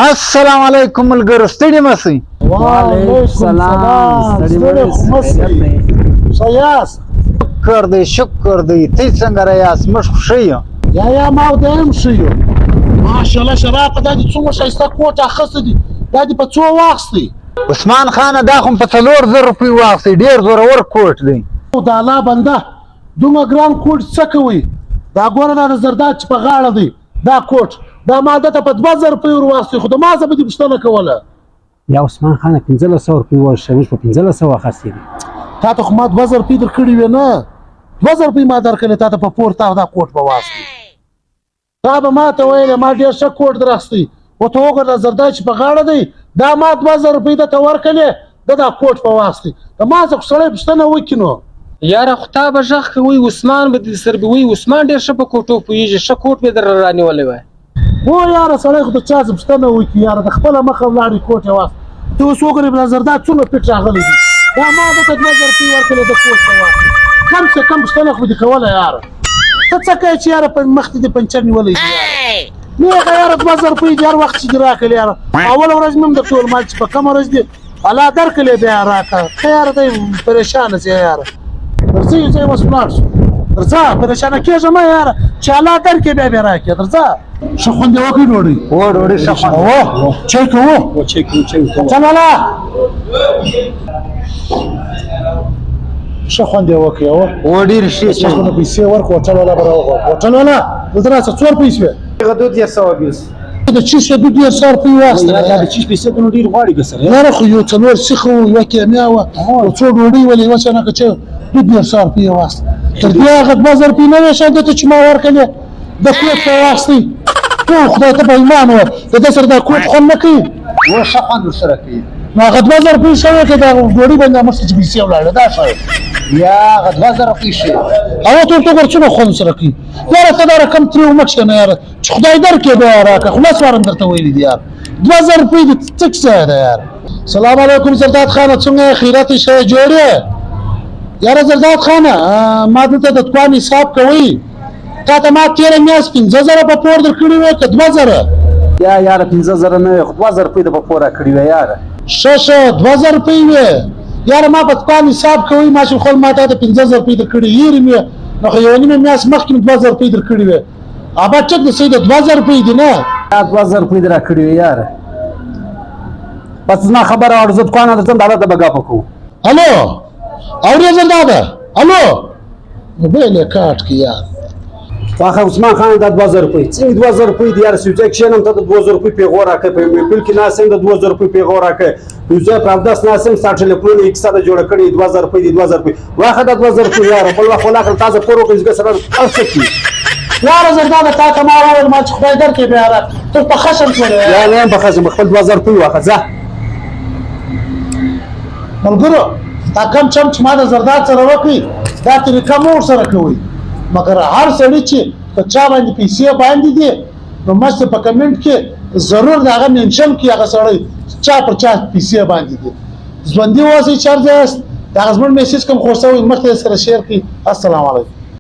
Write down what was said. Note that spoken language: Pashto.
السلام علیکم ملګرو ستړي مسئ. وعلیکم السلام. ښه یاست؟ شکر دی شکر دی. تی څنګه را یاست؟ موږ ښه یو. یا ما د هم ښه یو. ماشاءالله شرافه دا دې څومره ښایسته کوټ اخیستی دی. دا دې په څو واخیستی؟ عثمان خانه دا خو په 4000 روپۍ واخیستی. ډېر زورور کوټ دی. د الله بنده دومره ګران کوټ څه کوي؟ دا ګوره دا د زرداد چې په غاړه دی دا کوټ دا ما دته په 2000 روپۍ ور واخیستی خو د ما څه به دې پوښتنه کوله؟ یا عثمان خانه 1500 روپۍ ورشه موږ په 1500 اخیستې دي. تا ته خو ما 2000 روپۍ درکړې وې نه 2000 روپۍ ما درکړې تا ته په پور تا دا کوټ به واخیستی. تا به ما ته ویلې ما ډېر ښه کوټ در اخیستی خو ته وګوره د زرداد چې په غاړه دی دا ما 2000 روپۍ درته ورکړلې ده دا کوټ په واخیستی. د ما څه خو سړی پوښتنه وکړي نو یاره خو تا به غږ کوي عثمان به دې سر به وایي عثمان ډېر ښه په کوټو پوهېږي ښه کوټ به در رانیولی وای. هو یاره سړی خو د چا څه پوښتنه وکړي یاره د خپله مخه ولاړې کوټ یې واخیست. ته اوس وګورې د زرداد څومره پیټ راغلی دی دا ما درته 2000 روپۍ ورکړلې د کوټ په واخیست. کم سے کم پوښتنه خو دې کوله یاره. ته څه کوې چې یاره مخ دې دې پنچر نیولی دی یاره نیغه یاره 2000 روپۍ دې هر وخت چې دې راکړلې یاره اوله ورځ مې هم درته ویل ما چې په کومه ورځ دې الله درکړلې بیا راکړه ته یاره دی پریشانه شې یاره درځه یو ځای اوس ولاړ شو درځه پریشانه کېږه مه یاره چې الله درکړې بیا راکړې درځه ښه خوند یې وکړې ډوډۍ هو ډوډۍ ښه خوند. اوه چای کوو چل والا ښه خوند یې وکړې هو ډېر ښې څه خو نه پیسې ورکړو هوټل والا به راوغواړو هوټل والا دلته راسه څو روپۍ شوې هغه 1200 بیوس د چیش 1200 روپۍ واخیستې یا د چیش پیسې ته نو ډېر غواړي که سره یاره خو یو څلور سیخه وو یوه کیمیا وه یو څو ډوډۍ ولې یوه چنکه چې 1200 روپۍ یې واخیستې تر دې هغه 2000 روپۍ نه وې شان دته چې ما ورکړلې د کوټ ته یې واخیستې تو خدای ته به ایمان وه د ده سره دا کوټ خوند نه کوي هو ښه خوند ورسره کوي. نو هغه 2000 روپۍ ښه وکړې دا ډوډۍ باندې مخکې چې پیسې ولاړې دا ښه یا هغه 2000 روپۍ ښې. هغه ته ورته وګوره څومره خوند سره کوي یاره ته دا رقم ترې ومه کښېنه یاره چې خدای درکړې بیا راکړه خلاص وارم درته ویلي دي یاره 2000 روپۍ دې څه کیسه ده یاره. سلام علیکم زرداد خانه څنګه یې خیرات یې ښه جوړ یې یاره زرداد خانه ما دلته د دکان حساب کوئ تا ته ما تېره میاشت 15000 په پور درکړي وې که 2000 یا یاره 15000 نه خو 2000 روپۍ د په پور راکړي وې یاره. ښه 2000 روپۍ وې یاره ما په دکان حساب کوئ ماشین خول ما ته د 15000 روپۍ درکړي هېرې مې نو خو یوه نیمه میاشت مخکې مې 2000 روپۍ درکړي وې ابا ټیک دی صحیح ده 2000 روپۍ دي نه یا 2000 روپۍ دې راکړي وې یاره پس زما خبره اورې زه دکان ته ځم د هلته به ګپه کوو. الو اورې زرداده الو موبایل یې کاټ کړي یار واخه عثمان خان دا 2000 روپۍ څنګه 2000 روپۍ دي یاره سوی ځای کښېنم ته د 2000 روپۍ پیغور راکړې په موبایل کې ناست یم د 2000 روپۍ پیغور راکړې یو ځای په اودس ناست یم ستا ټلیفون یې کیسه ده جوړه کړې 2000 روپۍ دي 2000 روپۍ واخه دا 2000 روپۍ یاره بل وخت ولاکړه تازه پور وکړې زګه سره هر څه کړي یاره زرداده تا ته ما وویل ما چې خدای درکړې بیا راکړه ته په خشم شولې یا نه یم په خشم خپل 2000 روپۍ واخه ځه ملګرو دا کم چم چې ما د زرداد سره وکړي دا طریقه مو ورسره کوئ مګر هر سړي چې په چا باندې پیسې باندې دي نو مست په کمنټ کې ضرور د هغه منشن کړي هغه سړی چا پر چا پیسې باندې دي ژوندي اوسئ چې هر ځای یاست د هغه زموږ میسج کوم خور شوی مخکې سره شیر کړي. السلام علیکم.